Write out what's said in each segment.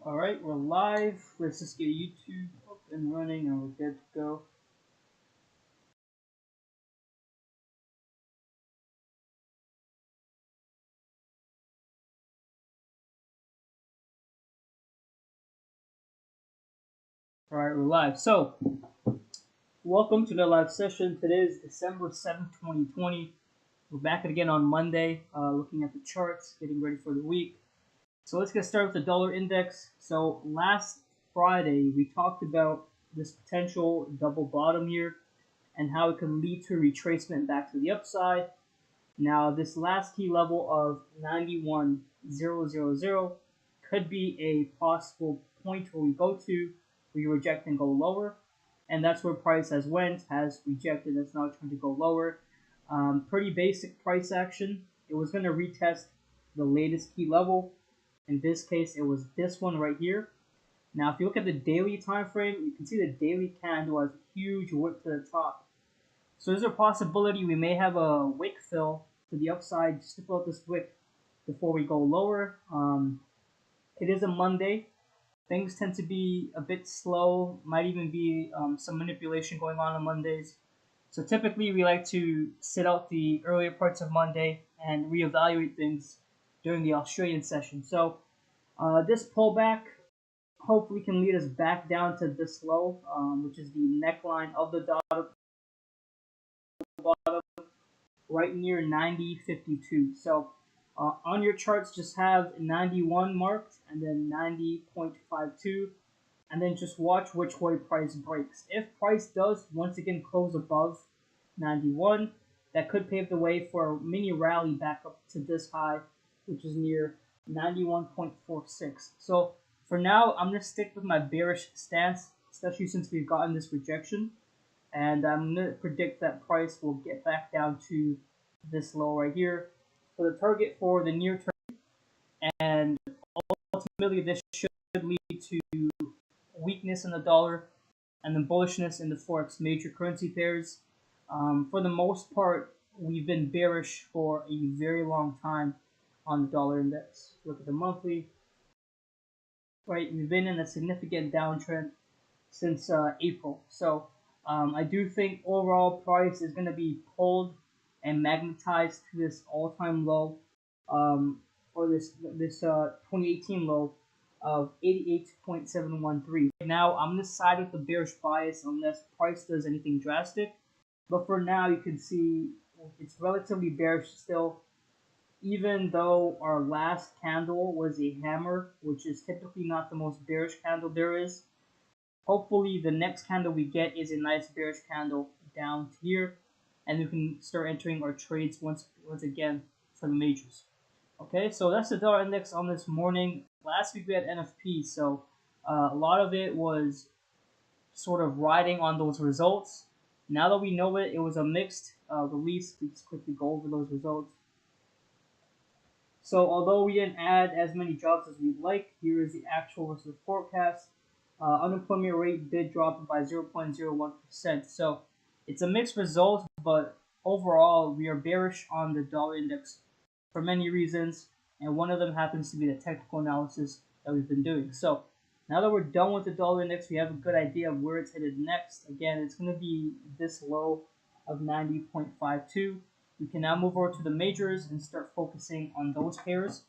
Alright, we're live. Let's just get YouTube up and running and we're good to go. Alright, we're live. So, welcome to the live session. Today is December 7th, 2020. We're back again on Monday, looking at the charts, getting ready for the week. So let's get started with the dollar index. So last Friday, we talked about this potential double bottom here and how it can lead to retracement back to the upside. Now, this last key level of 91,000 could be a possible point where we go to, we reject and go lower. And that's where price has rejected, has now turned to go lower. Pretty basic price action. It was going to retest the latest key level. In this case, it was this one right here. Now, if you look at the daily time frame, you can see the daily candle has a huge wick to the top. So there's a possibility we may have a wick fill to the upside just to fill out this wick before we go lower. It is a Monday. Things tend to be a bit slow. Might even be some manipulation going on Mondays. So typically we like to sit out the earlier parts of Monday and reevaluate things during the Australian session. So this pullback hopefully can lead us back down to this low, which is the neckline of the bottom, right near 90.52. So on your charts, just have 91 marked and then 90.52, and then just watch which way price breaks. If price does once again close above 91, that could pave the way for a mini rally back up to this high, which is near 91.46. So for now, I'm going to stick with my bearish stance, especially since we've gotten this rejection. And I'm going to predict that price will get back down to this low right here for the target for the near term. And ultimately, this should lead to weakness in the dollar and then bullishness in the Forex major currency pairs. For the most part, we've been bearish for a very long time on the dollar index. Look at the monthly. Right, we've been in a significant downtrend since April. So I do think overall price is going to be pulled and magnetized to this all-time low, or this 2018 low of 88.713. Now I'm going to side with the bearish bias unless price does anything drastic. But for now, you can see it's relatively bearish still. Even though our last candle was a hammer, which is typically not the most bearish candle there is, hopefully the next candle we get is a nice bearish candle down here, and we can start entering our trades once again for the majors. Okay, so that's the dollar index on this morning. Last week we had NFP, so a lot of it was sort of riding on those results. Now that we know it was a mixed release. Let's quickly go over those results. So although we didn't add as many jobs as we'd like, here is the actual versus the forecast. Unemployment rate did drop by 0.01%. So it's a mixed result, but overall we are bearish on the dollar index for many reasons, and one of them happens to be the technical analysis that we've been doing. So now that we're done with the dollar index, we have a good idea of where it's headed next. Again, it's going to be this low of 90.52. We can now move over to the majors and start focusing on those pairs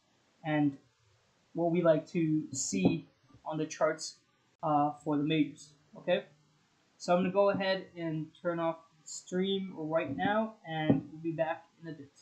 and what we like to see on the charts for the majors. Okay, so I'm going to go ahead and turn off the stream right now, and we'll be back in a bit.